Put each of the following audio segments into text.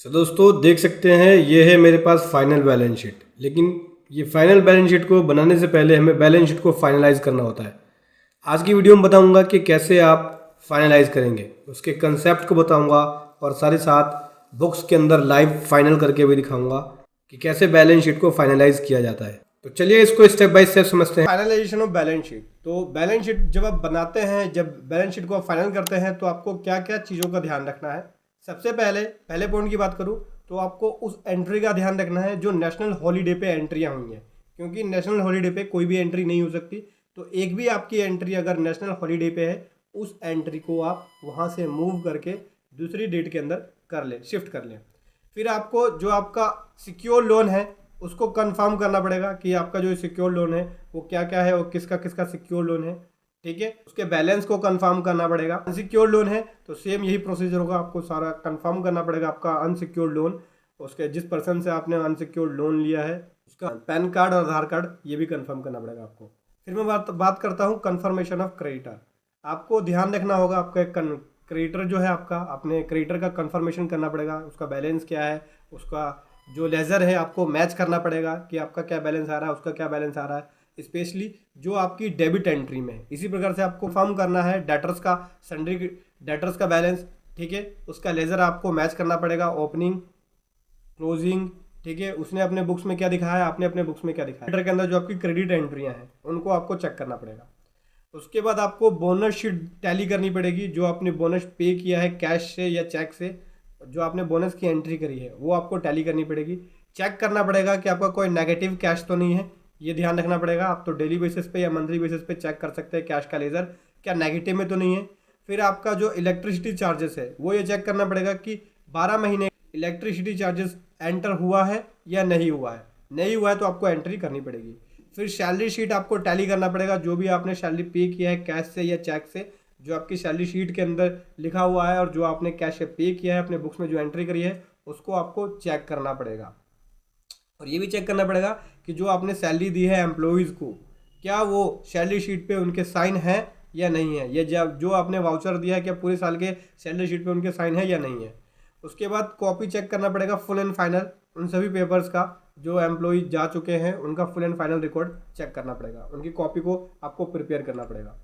दोस्तों देख सकते हैं ये है मेरे पास फाइनल बैलेंस शीट। लेकिन ये फाइनल बैलेंस शीट को बनाने से पहले हमें बैलेंस शीट को फाइनलाइज करना होता है। आज की वीडियो में बताऊंगा कि कैसे आप फाइनलाइज करेंगे, उसके कंसेप्ट को बताऊंगा और साथ ही साथ बुक्स के अंदर लाइव फाइनल करके भी दिखाऊंगा कि कैसे बैलेंस शीट को फाइनलाइज किया जाता है। तो चलिए इसको स्टेप बाय स्टेप समझते हैं। Finalisation of balance sheet. तो बैलेंस शीट जब आप बनाते हैं, जब बैलेंस शीट को आप फाइनल करते हैं तो आपको क्या क्या चीज़ों का ध्यान रखना है। सबसे पहले पॉइंट की बात करूं तो आपको उस एंट्री का ध्यान रखना है जो नेशनल हॉलीडे पे एंट्रियां हुई हैं, क्योंकि नेशनल हॉलीडे पे कोई भी एंट्री नहीं हो सकती। तो एक भी आपकी एंट्री अगर नेशनल हॉलीडे पे है, उस एंट्री को आप वहां से मूव करके दूसरी डेट के अंदर कर लें, शिफ्ट कर लें। फिर आपको जो आपका सिक्योर लोन है उसको कंफर्म करना पड़ेगा कि आपका जो सिक्योर लोन है वो क्या क्या है और किसका किसका सिक्योर लोन है। ठीक है, उसके बैलेंस को कंफर्म करना पड़ेगा। अनसिक्योर्ड लोन है तो सेम यही प्रोसीजर होगा, आपको सारा कंफर्म करना पड़ेगा आपका अनसिक्योर्ड लोन, उसके जिस पर्सन से आपने अनसिक्योर्ड लोन लिया है उसका पैन कार्ड और आधार कार्ड ये भी कंफर्म करना पड़ेगा आपको। फिर मैं बात करता हूँ कंफर्मेशन ऑफ क्रेडिटर। आपको ध्यान रखना होगा आपका एक क्रेडिटर जो है आपका, अपने क्रेडिटर का कंफर्मेशन करना पड़ेगा, उसका बैलेंस क्या है, उसका जो लेजर है आपको मैच करना पड़ेगा कि आपका क्या बैलेंस आ रहा है, उसका क्या बैलेंस आ रहा है, स्पेशली जो आपकी डेबिट एंट्री में है। इसी प्रकार से आपको फॉर्म करना है डेटर्स का, सन्ड्री डेटर्स का बैलेंस। ठीक है, उसका लेजर आपको मैच करना पड़ेगा, ओपनिंग क्लोजिंग। ठीक है, उसने अपने बुक्स में क्या दिखाया है, आपने अपने बुक्स में क्या दिखाया। डेटर के अंदर जो आपकी क्रेडिट एंट्रियां हैं उनको आपको चेक करना पड़ेगा। उसके बाद आपको बोनस शीट टैली करनी पड़ेगी, जो आपने बोनस पे किया है कैश से या चेक से, जो आपने बोनस की एंट्री करी है वो आपको टैली करनी पड़ेगी। चेक करना पड़ेगा कि आपका कोई नेगेटिव कैश तो नहीं है, ये ध्यान रखना पड़ेगा। आप तो डेली बेसिस पे या मंथली बेसिस पे चेक कर सकते हैं कैश का लेजर क्या नेगेटिव में तो नहीं है। फिर आपका जो इलेक्ट्रिसिटी चार्जेस है वो ये चेक करना पड़ेगा कि 12 महीने इलेक्ट्रिसिटी चार्जेस एंटर हुआ है या नहीं हुआ है। नहीं हुआ है तो आपको एंट्री करनी पड़ेगी। फिर सैलरी शीट आपको टैली करना पड़ेगा, जो भी आपने सैलरी पे किया है कैश से या चेक से, जो आपकी सैलरी शीट के अंदर लिखा हुआ है और जो आपने कैश से पे किया है अपने बुक्स में जो एंट्री करी है उसको आपको चेक करना पड़ेगा। और ये भी चेक करना पड़ेगा कि जो आपने सैलरी दी है एम्प्लॉयज़ को, क्या वो सैलरी शीट पे उनके साइन है या नहीं है, या जब जो आपने वाउचर दिया है क्या पूरे साल के सैलरी शीट पे उनके साइन है या नहीं है। उसके बाद कॉपी चेक करना पड़ेगा फुल एंड फाइनल, उन सभी पेपर्स का जो एम्प्लॉय जा चुके हैं उनका full and final record check करना पड़ेगा, उनकी कॉपी को आपको प्रिपेयर करना पड़ेगा,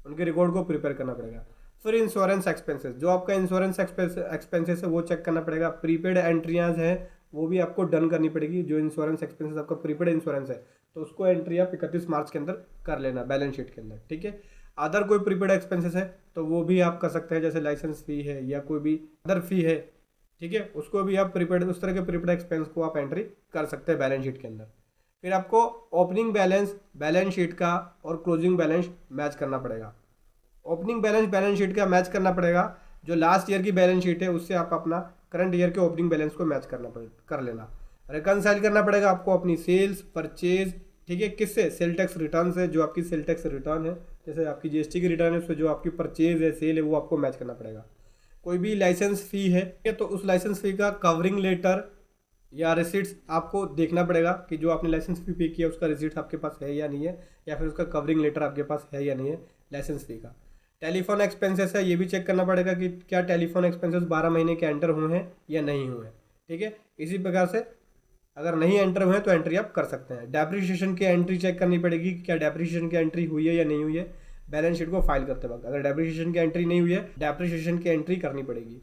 उनके रिकॉर्ड को प्रिपेयर करना पड़ेगा। फिर इंश्योरेंस एक्सपेंसेस, जो आपका इंश्योरेंस एक्सपेंसेस है वो चेक करना पड़ेगा। प्रीपेड एंट्रियाज हैं वो भी आपको डन करनी पड़ेगी। जो इंश्योरेंस एक्सपेंसेस आपका प्रीपेड इंश्योरेंस है तो उसको एंट्री आप 31 मार्च के अंदर कर लेना बैलेंस शीट के अंदर। ठीक है, अदर कोई प्रीपेड एक्सपेंसेस है तो वो भी आप कर सकते हैं, जैसे लाइसेंस फी है या कोई भी अदर फी है। ठीक है, उसको भी आप प्रीपेड, उस तरह के प्रीपेड एक्सपेंस को आप एंट्री कर सकते हैं बैलेंस शीट के अंदर। फिर आपको ओपनिंग बैलेंस बैलेंस शीट का और क्लोजिंग बैलेंस मैच करना पड़ेगा। ओपनिंग बैलेंस बैलेंस शीट का मैच करना पड़ेगा, जो लास्ट ईयर की बैलेंस शीट है उससे आप अपना करंट ईयर के ओपनिंग बैलेंस को मैच कर लेना। रिकनसाइल करना पड़ेगा आपको अपनी सेल्स परचेज। ठीक है, किससे, सेल टैक्स रिटर्न से, जो आपकी सेल टैक्स रिटर्न है, जैसे आपकी जीएसटी की रिटर्न है उससे जो आपकी परचेज है सेल है वो आपको मैच करना पड़ेगा। कोई भी लाइसेंस फ़ी है तो उस लाइसेंस फ़ी का कवरिंग लेटर या रिसिट्स आपको देखना पड़ेगा कि जो आपने लाइसेंस फ़ी पे किया उसका रिसिट आपके पास है या नहीं है, या फिर उसका कवरिंग लेटर आपके पास है या नहीं है लाइसेंस फ़ी का। टेलीफोन एक्सपेंसेस है, ये भी चेक करना पड़ेगा कि क्या टेलीफोन एक्सपेंसेस 12 महीने के एंटर हुए हैं या नहीं हुए हैं। ठीक है, इसी प्रकार से अगर नहीं एंटर हुए हैं तो एंट्री आप कर सकते हैं। डेप्रिसिएशन की एंट्री चेक करनी पड़ेगी कि क्या डेप्रिसिएशन की एंट्री हुई है या नहीं हुई है बैलेंस शीट को फाइल करते वक्त। अगर डेप्रिसिएशन की एंट्री नहीं हुई है, डेप्रिसिएशन की एंट्री करनी पड़ेगी।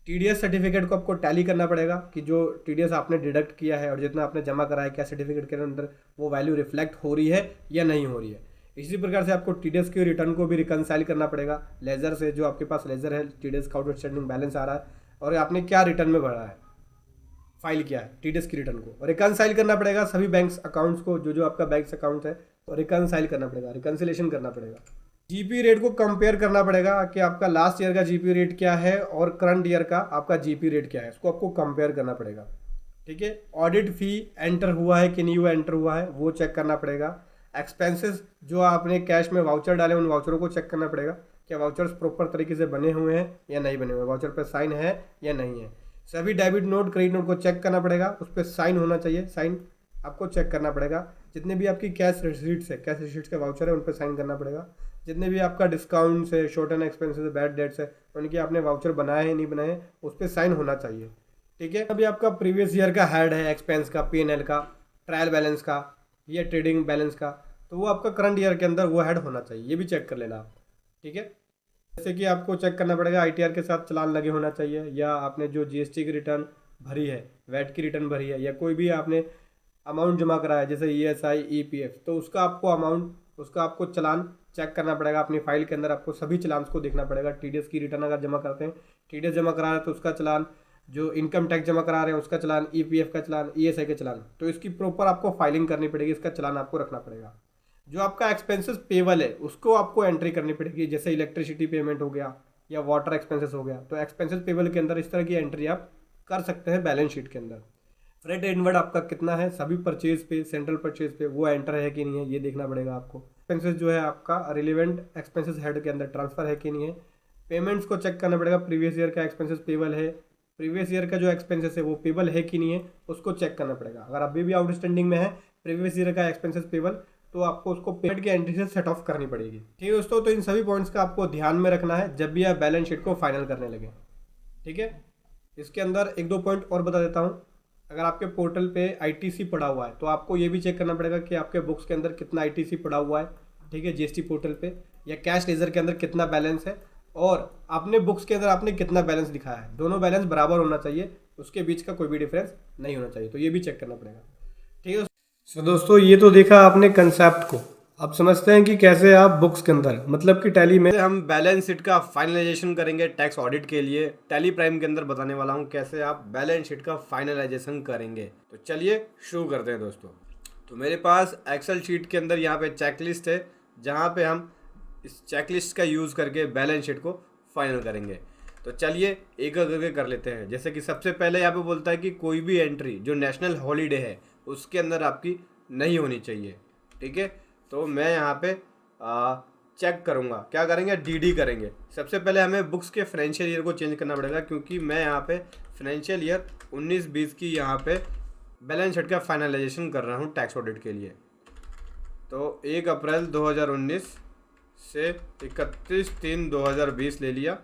टीडीएस सर्टिफिकेट को आपको टैली करना पड़ेगा कि जो टीडीएस आपने डिडक्ट किया है और जितना आपने जमा करा है क्या सर्टिफिकेट के अंदर वो वैल्यू रिफ्लेक्ट हो रही है या नहीं हो रही है। इसी प्रकार से आपको टीडीएस के रिटर्न को भी रिकनसाइल करना पड़ेगा लेजर से, जो आपके पास लेजर है टीडीएस का आउटस्टैंडिंग बैलेंस आ रहा है और आपने क्या रिटर्न में भरा है, फाइल किया है टीडीएस की रिटर्न को रिकनसाइल करना पड़ेगा। सभी बैंक अकाउंट्स को, जो जो आपका बैंक अकाउंट है तो रिकनसाइल करना पड़ेगा, रिकनसिलेशन करना पड़ेगा। जीपी रेट को कंपेयर करना पड़ेगा कि आपका लास्ट ईयर का जीपी रेट क्या है और करंट ईयर का आपका जीपी रेट क्या है, इसको आपको कंपेयर करना पड़ेगा। ठीक है, ऑडिट फी एंटर हुआ है कि नहीं हुआ, एंटर हुआ है वो चेक करना पड़ेगा। एक्सपेंसेस जो आपने कैश में वाउचर डाले उन वाउचरों को चेक करना पड़ेगा, क्या वाउचर्स प्रॉपर तरीके से बने हुए हैं या नहीं बने हुए, वाउचर पे साइन है या नहीं है। सभी डेबिट नोट क्रेडिट नोट को चेक करना पड़ेगा, उस पर साइन होना चाहिए, साइन आपको चेक करना पड़ेगा। जितने भी आपकी कैश रिसीट्स है, कैश रिसीट्स के वाउचर है उन पर साइन करना पड़ेगा। जितने भी आपका डिस्काउंट्स है, short and expenses, bad debts है, उनके आपने वाउचर बनाए हैं नहीं बनाए उस पर साइन होना चाहिए। ठीक है। अभी आपका प्रीवियस ईयर का हेड है एक्सपेंस का, P&L का, ट्रायल बैलेंस का या ट्रेडिंग बैलेंस का, तो वो आपका करंट ईयर के अंदर वो हेड होना चाहिए, ये भी चेक कर लेना आप। ठीक है। जैसे कि आपको चेक करना पड़ेगा ITR के साथ चालान लगे होना चाहिए, या आपने जो GST की रिटर्न भरी है, वैट की रिटर्न भरी है, या कोई भी आपने अमाउंट जमा करा है जैसे ESI EPF, तो उसका आपको अमाउंट, उसका आपको चालान चेक करना पड़ेगा अपनी फाइल के अंदर। आपको सभी चालान को देखना पड़ेगा। TDS की रिटर्न अगर जमा करते हैं, TDS जमा करा रहे हैं तो उसका चालान, जो इनकम टैक्स जमा करा रहे हैं उसका चालान, EPF का चालान, ESI का चालान, तो इसकी प्रॉपर आपको फाइलिंग करनी पड़ेगी, इसका चालान आपको रखना पड़ेगा। जो आपका एक्सपेंसेस पेबल है उसको आपको एंट्री करनी पड़ेगी, जैसे इलेक्ट्रिसिटी पेमेंट हो गया या वाटर एक्सपेंसेस हो गया, तो एक्सपेंसेस पेबल के अंदर इस तरह की एंट्री आप कर सकते हैं बैलेंस शीट के अंदर। फ्रेट इनवर्ड आपका कितना है सभी परचेज पे, सेंट्रल परचेज पे, वो एंटर है कि नहीं है, ये देखना पड़ेगा आपको। एक्सपेंसेस जो है आपका रिलेवेंट एक्सपेंसेस हेड के अंदर ट्रांसफर है कि नहीं है। पेमेंट्स को चेक करना पड़ेगा, प्रीवियस ईयर का एक्सपेंसेस पेबल है, प्रीवियस ईयर का जो एक्सपेंसेस है वो पेबल है कि नहीं है, उसको चेक करना पड़ेगा। अगर अभी भी आउटस्टैंडिंग में है प्रीवियस ईयर का एक्सपेंसेस पेबल, तो आपको उसको पेमेंट की एंट्री से सेट ऑफ करनी पड़ेगी। ठीक है दोस्तों, तो इन सभी पॉइंट्स का आपको ध्यान में रखना है जब भी आप बैलेंस शीट को फाइनल करने लगे। ठीक है। इसके अंदर एक दो पॉइंट और बता देता हूँ। अगर आपके पोर्टल पे ITC पड़ा हुआ है तो आपको ये भी चेक करना पड़ेगा कि आपके बुक्स के अंदर कितना ITC पड़ा हुआ है। ठीक है। GST पोर्टल पे या कैश लेजर के अंदर कितना बैलेंस है, और अपने बुक्स के अंदर आपने कितना बैलेंस दिखाया है, दोनों बैलेंस बराबर होना चाहिए, उसके बीच का कोई भी डिफरेंस नहीं होना चाहिए, तो ये भी चेक करना पड़ेगा। ठीक है। सो दोस्तों, ये तो देखा आपने कंसेप्ट को। अब समझते हैं कि कैसे आप बुक्स के अंदर, मतलब कि टैली में हम बैलेंस शीट का फाइनलाइजेशन करेंगे टैक्स ऑडिट के लिए। टैली प्राइम के अंदर बताने वाला हूँ कैसे आप बैलेंस शीट का फाइनलाइजेशन करेंगे। तो चलिए शुरू करते हैं दोस्तों। तो मेरे पास एक्सेल शीट के अंदर यहाँ पे चेकलिस्ट है, जहाँ पे हम इस चेकलिस्ट का यूज़ करके बैलेंस शीट को फाइनल करेंगे। तो चलिए एक एक करके कर लेते हैं। जैसे कि सबसे पहले यहाँ पे बोलता है कि कोई भी एंट्री जो नेशनल हॉलीडे है उसके अंदर आपकी नहीं होनी चाहिए। ठीक है। तो मैं यहाँ पे चेक करूँगा, क्या करेंगे, DD करेंगे। सबसे पहले हमें बुक्स के फाइनेंशियल ईयर को चेंज करना पड़ेगा, क्योंकि मैं यहाँ पे फाइनेंशियल ईयर 19-20 की यहाँ पे बैलेंस शीट का फाइनलाइजेशन कर रहा हूँ टैक्स ऑडिट के लिए। तो 1 अप्रैल 2019 से 31/3/2020 ले लिया।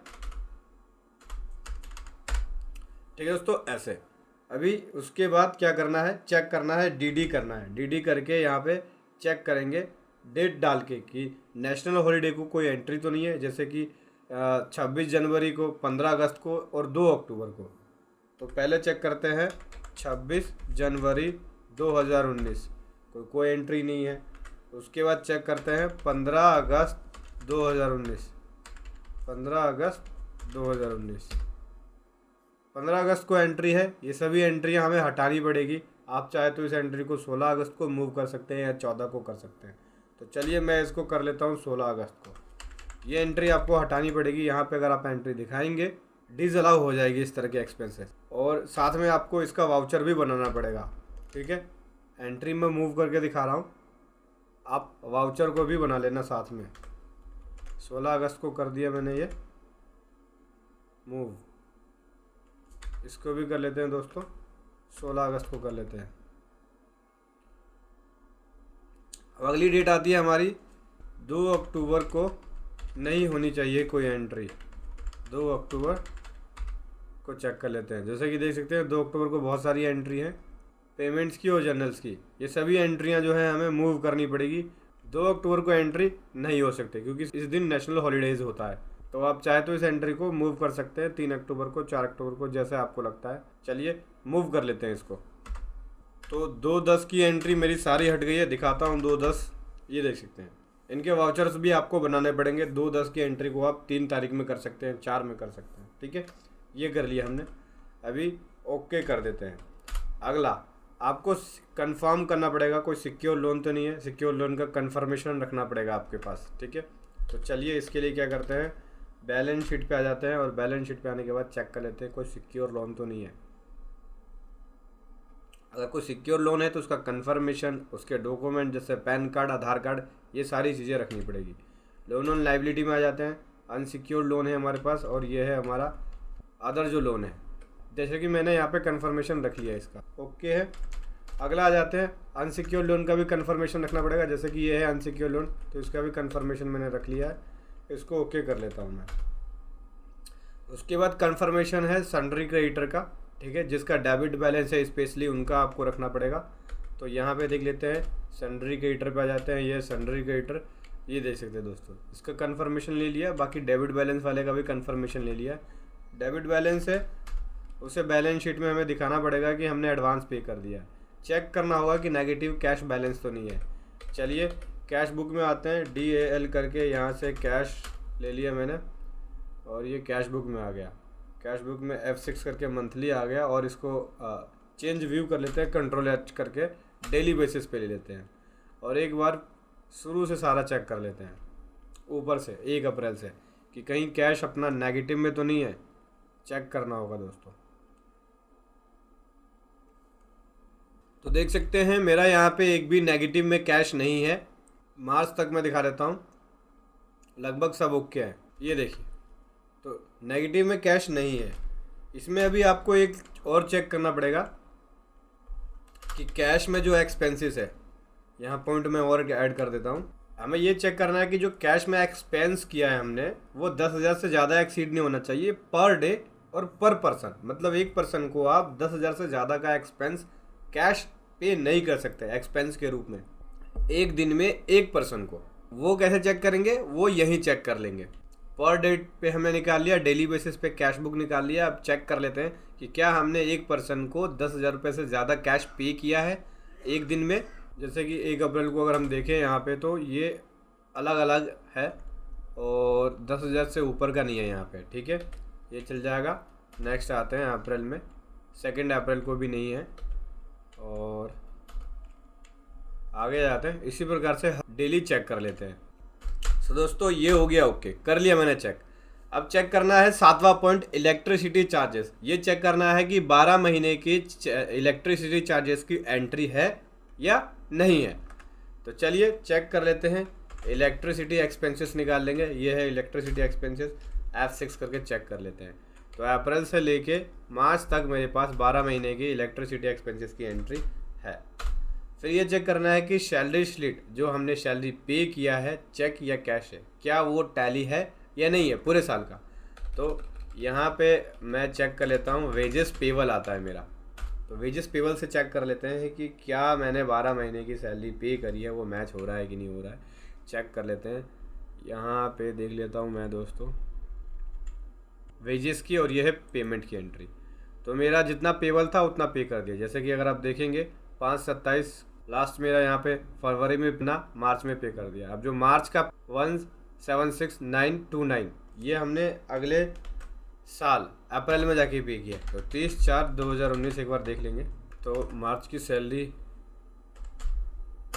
ठीक है दोस्तों, ऐसे। अभी उसके बाद क्या करना है, चेक करना है, DD करना है। DD करके यहाँ पे चेक करेंगे डेट डाल के कि नेशनल हॉलीडे को कोई एंट्री तो नहीं है, जैसे कि 26 जनवरी को, 15 अगस्त को और 2 अक्टूबर को। तो पहले चेक करते हैं 26 जनवरी 2019, कोई एंट्री नहीं है। उसके बाद चेक करते हैं 15 अगस्त 2019, 15 अगस्त 2019, 15 अगस्त को एंट्री है। ये सभी एंट्रियां हमें हटानी पड़ेगी। आप चाहे तो इस एंट्री को 16 अगस्त को मूव कर सकते हैं या 14 को कर सकते हैं। तो चलिए मैं इसको कर लेता हूँ 16 अगस्त को। ये एंट्री आपको हटानी पड़ेगी। यहाँ पे अगर आप एंट्री दिखाएंगे डिसअलाउ हो जाएगी इस तरह के एक्सपेंसेस, और साथ में आपको इसका वाउचर भी बनाना पड़ेगा। ठीक है। एंट्री में मूव करके दिखा रहा हूँ, आप वाउचर को भी बना लेना साथ में। 16 अगस्त को कर दिया मैंने ये मूव, इसको भी कर लेते हैं दोस्तों, 16 अगस्त को कर लेते हैं। अब अगली डेट आती है हमारी 2 अक्टूबर को, नहीं होनी चाहिए कोई एंट्री। 2 अक्टूबर को चेक कर लेते हैं। जैसे कि देख सकते हैं 2 अक्टूबर को बहुत सारी एंट्री हैं, पेमेंट्स की और जर्नल्स की। ये सभी एंट्रियां जो है हमें मूव करनी पड़ेगी। 2 अक्टूबर को एंट्री नहीं हो सकती क्योंकि इस दिन नेशनल हॉलीडेज होता है। तो आप चाहे तो इस एंट्री को मूव कर सकते हैं 3 अक्टूबर को, 4 अक्टूबर को, जैसे आपको लगता है। चलिए मूव कर लेते हैं इसको। तो 2/10 की एंट्री मेरी सारी हट गई है, दिखाता हूँ 2/10। ये देख सकते हैं, इनके वाउचर्स भी आपको बनाने पड़ेंगे। 2/10 की एंट्री को आप 3 तारीख में कर सकते हैं, 4 में कर सकते हैं। ठीक है, ये कर लिया हमने। अभी ओके कर देते हैं। अगला आपको कंफर्म करना पड़ेगा कोई सिक्योर लोन तो नहीं है। सिक्योर लोन का कंफर्मेशन रखना पड़ेगा आपके पास। ठीक है, तो चलिए इसके लिए क्या करते हैं, बैलेंस शीट पे आ जाते हैं और बैलेंस शीट पे आने के बाद चेक कर लेते हैं कोई सिक्योर लोन तो नहीं है। अगर कोई सिक्योर लोन है तो उसका कंफर्मेशन, उसके डॉक्यूमेंट जैसे पैन कार्ड, आधार कार्ड, ये सारी चीज़ें रखनी पड़ेगी। लोन ऑन लाइबिलिटी में आ जाते हैं। अनसिक्योर्ड लोन है हमारे पास और ये है हमारा अदर जो लोन है। जैसे कि मैंने यहाँ पे कंफर्मेशन रख लिया, इसका ओके है। अगला आ जाते हैं, अनसिक्योर्ड लोन का भी कंफर्मेशन रखना पड़ेगा। जैसे कि ये है अनसिक्योर्ड लोन, तो इसका भी कंफर्मेशन मैंने रख लिया है, इसको ओके कर लेता हूँ मैं। उसके बाद कंफर्मेशन है सन्ड्री क्रेडिटर का, ठीक है। जिसका डेबिट बैलेंस है स्पेशली उनका आपको रखना पड़ेगा। तो यहाँ पे देख लेते हैं, सन्ड्री क्रेडिटर पे आ जाते हैं, ये सन्ड्री क्रेडिटर, ये देख सकते हैं दोस्तों, इसका कन्फर्मेशन ले लिया। बाकी डेबिट बैलेंस वाले का भी कन्फर्मेशन ले लिया। डेबिट बैलेंस है, उसे बैलेंस शीट में हमें दिखाना पड़ेगा कि हमने एडवांस पे कर दिया। चेक करना होगा कि नेगेटिव कैश बैलेंस तो नहीं है। चलिए कैश बुक में आते हैं, DAL करके यहाँ से कैश ले लिया मैंने और ये कैश बुक में आ गया। कैश बुक में F6 करके मंथली आ गया और इसको चेंज व्यू कर लेते हैं, Ctrl+H करके डेली बेसिस पे ले लेते हैं और एक बार शुरू से सारा चेक कर लेते हैं ऊपर से 1 अप्रैल से कि कहीं कैश अपना नेगेटिव में तो नहीं है। चेक करना होगा दोस्तों। तो देख सकते हैं मेरा यहाँ पे एक भी नेगेटिव में कैश नहीं है। मार्च तक मैं दिखा देता हूँ, लगभग सब ओके है। ये देखिए, तो नेगेटिव में कैश नहीं है। इसमें अभी आपको एक और चेक करना पड़ेगा कि कैश में जो एक्सपेंसेस है, यहाँ पॉइंट में और ऐड कर देता हूँ। हमें ये चेक करना है कि जो कैश में एक्सपेंस किया है हमने वो 10,000 से ज़्यादा एक्सीड नहीं होना चाहिए पर डे और पर पर्सन। मतलब एक पर्सन को आप 10,000 से ज़्यादा का एक्सपेंस कैश पे नहीं कर सकते एक्सपेंस के रूप में एक दिन में एक पर्सन को। वो कैसे चेक करेंगे, वो यहीं चेक कर लेंगे। पर डेट पे हमने निकाल लिया, डेली बेसिस पे कैश बुक निकाल लिया। अब चेक कर लेते हैं कि क्या हमने एक पर्सन को 10,000 रुपये से ज़्यादा कैश पे किया है एक दिन में। जैसे कि 1 अप्रैल को अगर हम देखें यहाँ पे तो ये अलग अलग है और 10,000 से ऊपर का नहीं है यहाँ पे। ठीक है, ये चल जाएगा। नेक्स्ट आते हैं अप्रैल में, 2 अप्रैल को भी नहीं है और आगे जाते हैं। इसी प्रकार से डेली चेक कर लेते हैं। तो दोस्तों ये हो गया, ओके कर लिया मैंने चेक। अब चेक करना है 7वां पॉइंट, इलेक्ट्रिसिटी चार्जेस। ये चेक करना है कि 12 महीने की इलेक्ट्रिसिटी चार्जेस की एंट्री है या नहीं है। तो चलिए चेक कर लेते हैं। इलेक्ट्रिसिटी एक्सपेंसेस निकाल लेंगे, ये है इलेक्ट्रिसिटी एक्सपेंसेस, F6 करके चेक कर लेते हैं। तो अप्रैल से लेके मार्च तक मेरे पास 12 महीने की इलेक्ट्रिसिटी एक्सपेंसेस की एंट्री है। फिर ये चेक करना है कि सैलरी स्लिप, जो हमने सैलरी पे किया है, चेक या कैश है, क्या वो टैली है या नहीं है पूरे साल का। तो यहाँ पे मैं चेक कर लेता हूँ, वेजेस पेबल आता है मेरा। तो वेजेस पेबल से चेक कर लेते हैं कि क्या मैंने 12 महीने की सैलरी पे करी है, वो मैच हो रहा है कि नहीं हो रहा है। चेक कर लेते हैं, यहाँ पे देख लेता हूँ मैं दोस्तों वेजेस की, और ये है पेमेंट की एंट्री। तो मेरा जितना पेबल था उतना पे कर दिया। जैसे कि अगर आप देखेंगे 5/27 लास्ट मेरा यहाँ पे फरवरी में अपना, मार्च में पे कर दिया। अब जो मार्च का 176,929 ये हमने अगले साल अप्रैल में जाके पे किया। तो 30/4/2019 एक बार देख लेंगे। तो मार्च की सैलरी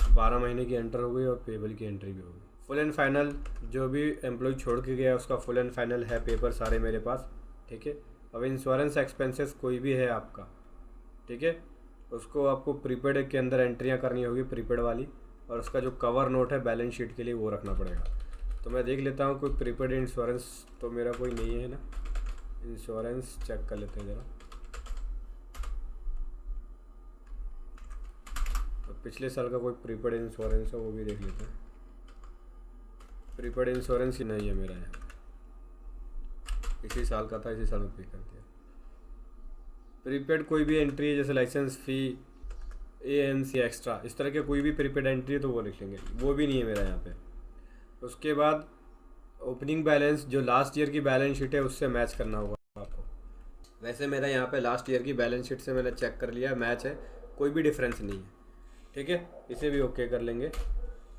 12 महीने की एंटर हो गई और पेबल की एंट्री भी हो गई। फुल एंड फाइनल जो भी एम्प्लॉय छोड़ के गया उसका फुल एंड फाइनल है, पेपर सारे मेरे पास। ठीक है, अब इंश्योरेंस एक्सपेंसेस कोई भी है आपका, ठीक है, उसको आपको प्रीपेड के अंदर एंट्रियां करनी होगी, प्रीपेड वाली, और उसका जो कवर नोट है बैलेंस शीट के लिए वो रखना पड़ेगा। तो मैं देख लेता हूँ कोई प्रीपेड इंश्योरेंस तो मेरा कोई नहीं है ना। इंश्योरेंस चेक कर लेते हैं ज़रा। तो पिछले साल का कोई प्रीपेड इंश्योरेंस है वो भी देख लेते हैं। प्रीपेड इंश्योरेंस ही नहीं है मेरा यहाँ, इसी साल का था, इसी साल में पे कर दिया। प्रीपेड कोई भी एंट्री है जैसे लाइसेंस फ़ी, AMC एक्स्ट्रा, इस तरह के कोई भी प्रीपेड एंट्री है तो वो लिख लेंगे, वो भी नहीं है मेरा यहाँ पे। उसके बाद ओपनिंग बैलेंस जो लास्ट ईयर की बैलेंस शीट है उससे मैच करना होगा आपको। वैसे मेरा यहाँ पे लास्ट ईयर की बैलेंस शीट से मैंने चेक कर लिया, मैच है, कोई भी डिफरेंस नहीं है। ठीक है, इसे भी ओके कर लेंगे।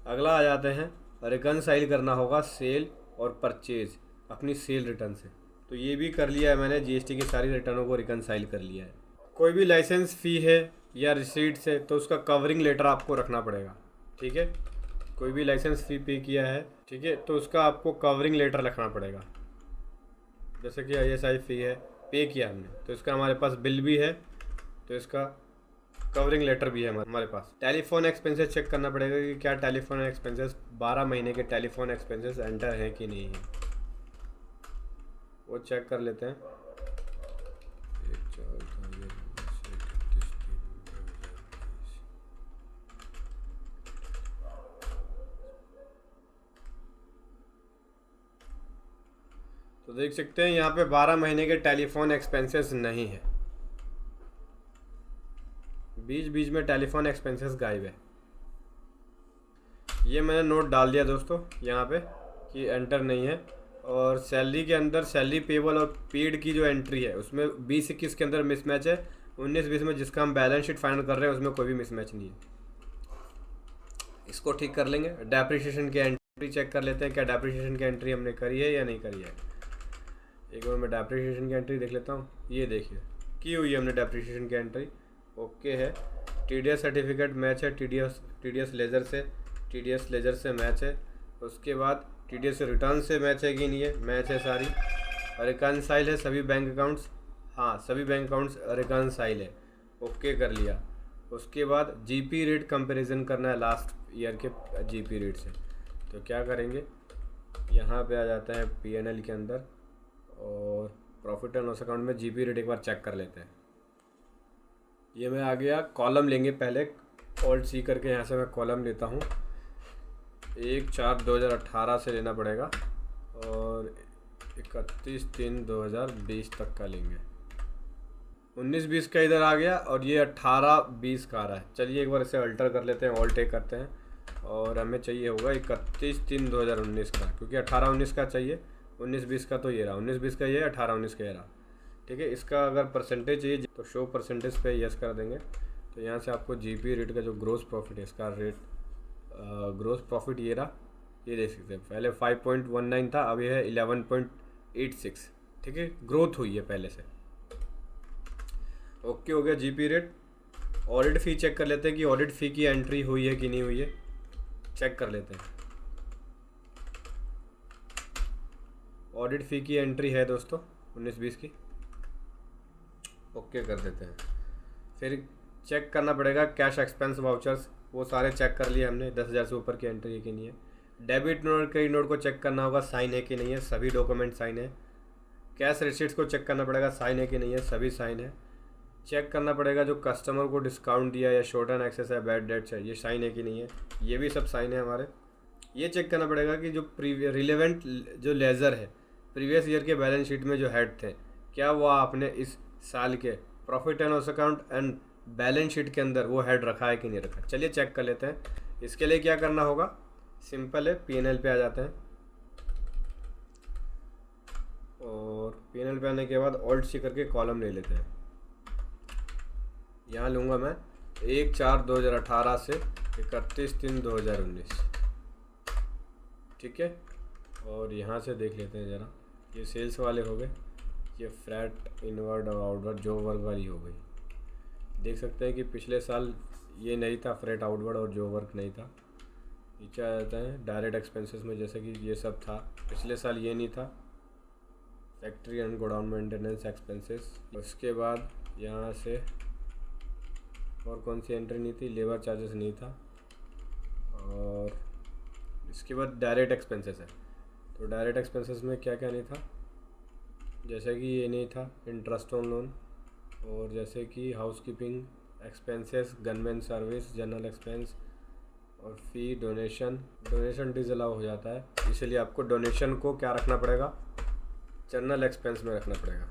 अगला आ जाते हैं, रिकनसाइल करना होगा सेल और परचेज अपनी सेल रिटर्न से। तो ये भी कर लिया है मैंने, GST की सारी रिटर्नों को रिकनसाइल कर लिया है। कोई भी लाइसेंस फ़ी है या रिसीट से तो उसका कवरिंग लेटर आपको रखना पड़ेगा। ठीक है, कोई भी लाइसेंस फ़ी पे किया है, ठीक है, तो उसका आपको कवरिंग लेटर रखना पड़ेगा। जैसे कि ISI फ़ी है, पे किया हमने तो इसका हमारे पास बिल भी है, तो इसका कवरिंग लेटर भी है हमारे पास। टेलीफोन एक्सपेंसेस चेक करना पड़ेगा कि क्या टेलीफोन एक्सपेंसेस 12 महीने के टेलीफोन एक्सपेंसेस एंटर हैं कि नहीं है, वो चेक कर लेते हैं। तो देख सकते हैं यहाँ पे 12 महीने के टेलीफोन एक्सपेंसेस नहीं है। बीच बीच में टेलीफोन एक्सपेंसेस गायब है। ये मैंने नोट डाल दिया दोस्तों यहाँ पे कि एंटर नहीं है। और सैलरी के अंदर सैलरी पेबल और पेड की जो एंट्री है उसमें 20-21 के अंदर मिसमैच है। 19-20 में जिसका हम बैलेंस शीट फाइनल कर रहे हैं उसमें कोई भी मिसमैच नहीं है। इसको ठीक कर लेंगे। डेप्रिसिएशन की एंट्री चेक कर लेते हैं, क्या डेप्रिसिएशन की एंट्री हमने करी है या नहीं करी है। एक बार मैं डेप्रिसिएशन की एंट्री देख लेता हूँ। ये देखिए की हुई है हमने डेप्रिसिएशन की एंट्री, ओके है। टीडीएस सर्टिफिकेट मैच है, टीडीएस लेजर से मैच है। उसके बाद टीडीएस रिटर्न से मैच है कि नहीं है, मैच है सारी। रिकनसाइल है सभी बैंक अकाउंट्स, हाँ सभी बैंक अकाउंट्स रिकनसाइल है, ओके कर लिया। उसके बाद जीपी रेट कंपैरिजन करना है लास्ट ईयर के जीपी रेट से। तो क्या करेंगे, यहाँ पे आ जाता है पीएनएल के अंदर और प्रॉफिट एंड लॉस अकाउंट में जीपी रेट एक बार चेक कर लेते हैं। ये मैं आ गया, कॉलम लेंगे पहले, ऑल्ट सी करके यहाँ से मैं कॉलम लेता हूँ। 1/4/2018 से लेना पड़ेगा और 31/3/2020 तक का लेंगे। 19-20 का इधर आ गया और ये 18-20 का आ रहा है। चलिए एक बार इसे अल्टर कर लेते हैं, ऑल्ट टेक करते हैं और हमें चाहिए होगा 31/3/2019 का, क्योंकि 18-19 का चाहिए। 19-20 का तो ये रहा, 19-20 का ये, 18-19 का ये रहा। ठीक है, इसका अगर परसेंटेज चाहिए तो शो परसेंटेज पे यस कर देंगे। तो यहाँ से आपको जीपी रेट का जो ग्रोस प्रॉफिट है इसका रेट, ग्रोस प्रॉफिट ये रहा, ये देख सकते हैं। पहले 5.19 था, अब ये है 11.86। ठीक है, ग्रोथ हुई है पहले से। ओके हो गया जीपी रेट। ऑडिट फ़ी चेक कर लेते हैं कि ऑडिट फ़ी की एंट्री हुई है कि नहीं हुई है, चेक कर लेते हैं। ऑडिट फ़ी की एंट्री है दोस्तों 19-20 की, ओके कर देते हैं। फिर चेक करना पड़ेगा कैश एक्सपेंस वाउचर्स, वो सारे चेक कर लिए हमने, 10,000 से ऊपर की एंट्री है कि नहीं है। डेबिट नोट क्रेडिट नोट को चेक करना होगा साइन है कि नहीं है, सभी डॉक्यूमेंट साइन है। कैश रिसीट्स को चेक करना पड़ेगा साइन है कि नहीं है, सभी साइन है। चेक करना पड़ेगा जो कस्टमर को डिस्काउंट दिया या शॉर्ट एंड एक्सेस है, बैड डेट्स है, ये साइन है कि नहीं है, ये भी सब साइन है हमारे। ये चेक करना पड़ेगा कि जो रिलेवेंट जो लेज़र है प्रीवियस ईयर के बैलेंस शीट में जो हेड थे, क्या वो आपने इस साल के profit and loss account and balance sheet के अंदर वो हेड रखा है कि नहीं रखा। चलिए चेक कर लेते हैं। इसके लिए क्या करना होगा, सिंपल है, पीएनएल पे आ जाते हैं और पीएनएल पे आने के बाद ऑल्ट सी करके कॉलम ले लेते हैं। यहाँ लूँगा मैं 1/4/2018 से 31/3/2019। ठीक है, और यहाँ से देख लेते हैं ज़रा, ये सेल्स वाले हो गए, ये फ्रैट इनवर्ड और आउटवर्ड जो वर्क वाली हो गई। देख सकते हैं कि पिछले साल ये नहीं था, फ्रेट आउटवर्ड और जो वर्क नहीं था। नीचे आ जाता है डायरेक्ट एक्सपेंसेस में, जैसे कि ये सब था, पिछले साल ये नहीं था। Factory and godown maintenance expenses. उसके बाद यहाँ से और कौन सी एंट्री नहीं थी, लेबर चार्जेस नहीं था। और इसके बाद डायरेक्ट एक्सपेंसेस है, तो डायरेक्ट एक्सपेंसेस में क्या क्या नहीं था, जैसे कि ये नहीं था इंटरेस्ट ऑन लोन, और जैसे कि housekeeping expenses, gunman service, general expense और फ़ी, डोनेशन डिसअलाउ हो जाता है, इसलिए आपको डोनेशन को क्या रखना पड़ेगा, जनरल एक्सपेंस में रखना पड़ेगा।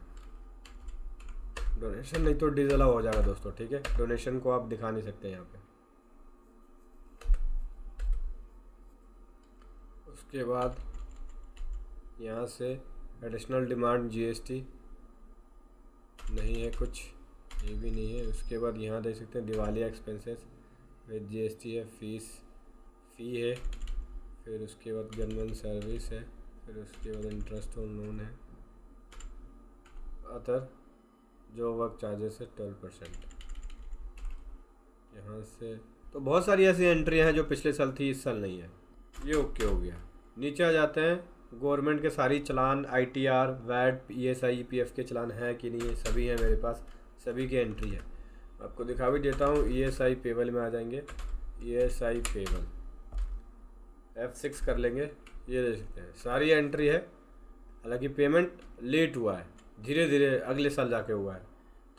डोनेशन नहीं तो डिसअलाउ हो जाएगा दोस्तों। ठीक है, डोनेशन को आप दिखा नहीं सकते यहाँ पे। उसके बाद यहाँ से एडिशनल डिमांड जीएसटी नहीं है कुछ, ये भी नहीं है। उसके बाद यहाँ देख सकते हैं दिवालिया एक्सपेंसेस विद जीएसटी है, फ़ी है। फिर उसके बाद गवर्नमेंट सर्विस है, फिर उसके बाद इंटरेस्ट ऑन लोन है, अदर जो वर्क चार्जेस है 12%। यहाँ से तो बहुत सारी ऐसी एंट्रियाँ हैं जो पिछले साल थी, इस साल नहीं है। ये ओके हो गया। नीचे आ जाते हैं, गवर्नमेंट के सारी चलान, आईटीआर, वैट, ईएसआई, ईपीएफ के चलान हैं कि नहीं है, सभी हैं मेरे पास, सभी की एंट्री है। आपको दिखा भी देता हूँ। ईएसआई पेबल में आ जाएंगे, ईएसआई पेबल F6 कर लेंगे, ये देख सकते हैं सारी एंट्री है। हालांकि पेमेंट लेट हुआ है, धीरे धीरे अगले साल जाके हुआ है,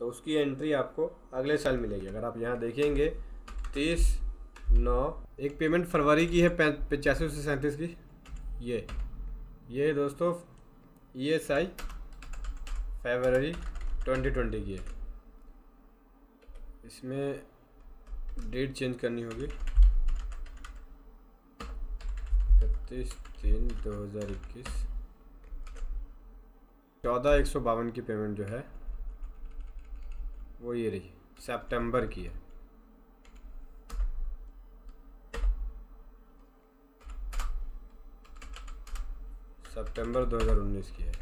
तो उसकी एंट्री आपको अगले साल मिलेगी। अगर आप यहाँ देखेंगे 30/9, एक पेमेंट फरवरी की है 85 से 37 की, ये दोस्तों ईएसआई फरवरी 2020 की है। इसमें डेट चेंज करनी होगी 31/3/2021। 14,152 की पेमेंट जो है वो ये रही, सितंबर की है। सितंबर 2019 की है,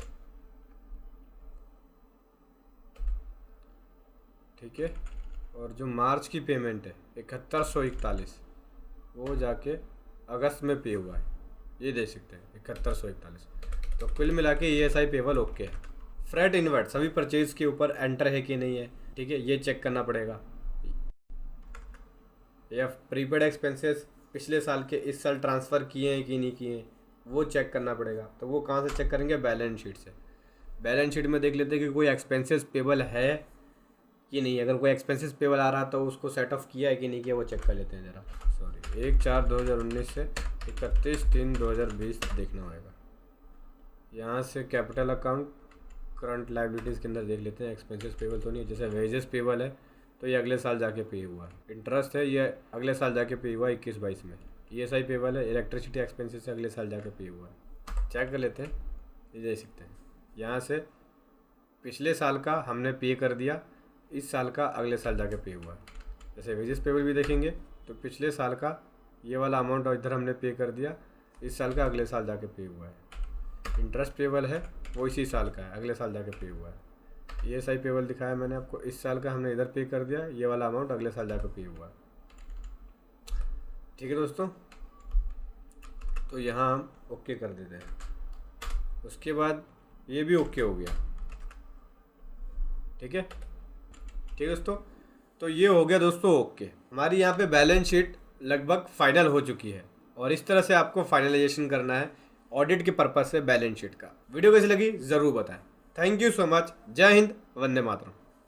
ठीक है। और जो मार्च की पेमेंट है 7141, वो जाके अगस्त में पे हुआ है, ये देख सकते हैं 7141। तो कुल मिला के ESI पेबल ओके है। फ्रेट इनवर्ट सभी परचेज के ऊपर एंटर है कि नहीं है, ठीक है, ये चेक करना पड़ेगा। या प्रीपेड एक्सपेंसेस पिछले साल के इस साल ट्रांसफ़र किए हैं कि नहीं किए हैं, वो चेक करना पड़ेगा। तो वो कहाँ से चेक करेंगे? बैलेंस शीट से। बैलेंस शीट में देख लेते हैं कि कोई एक्सपेंसेस पेबल है कि नहीं। अगर कोई एक्सपेंसेस पेबल आ रहा तो उसको सेट ऑफ किया है कि नहीं किया, वो चेक कर लेते हैं ज़रा। सॉरी, 1/4/2019 से 31/3/2020 देखना होगा। यहाँ से कैपिटल अकाउंट करंट लाइबिलिटीज़ के अंदर देख लेते हैं, एक्सपेंसेस पेबल तो नहीं है। जैसे वेजेस पेबल है तो ये अगले साल जाके पे हुआ है। इंटरेस्ट है ये अगले साल जाके पे हुआ है 21-22 में। ESI पेबल है, इलेक्ट्रिसिटी एक्सपेंसेस से अगले साल जाके पे हुआ है। चेक कर लेते हैं, ये देख सकते हैं। यहाँ से पिछले साल का हमने पे कर दिया, इस साल का अगले साल जाके पे हुआ है। जैसे वेजेस पेबल भी देखेंगे तो पिछले साल का ये वाला अमाउंट इधर हमने पे कर दिया, इस साल का अगले साल जाके पे हुआ है। इंटरेस्ट पेबल है वो इसी साल का है, अगले साल जाके पे हुआ है। ESI पेबल दिखाया मैंने आपको, इस साल का हमने इधर पे कर दिया, ये वाला अमाउंट अगले साल जाके पे हुआ है। ठीक है दोस्तों, तो यहाँ हम ओके कर देते हैं। उसके बाद ये भी ओके हो गया, ठीक है। ठीक है दोस्तों, तो ये हो गया दोस्तों ओके। हमारी यहाँ पे बैलेंस शीट लगभग फाइनल हो चुकी है और इस तरह से आपको फाइनलाइजेशन करना है ऑडिट के पर्पज से बैलेंस शीट का। वीडियो कैसी लगी ज़रूर बताएं। Thank you so much. जय हिंद, वंदे मातरम।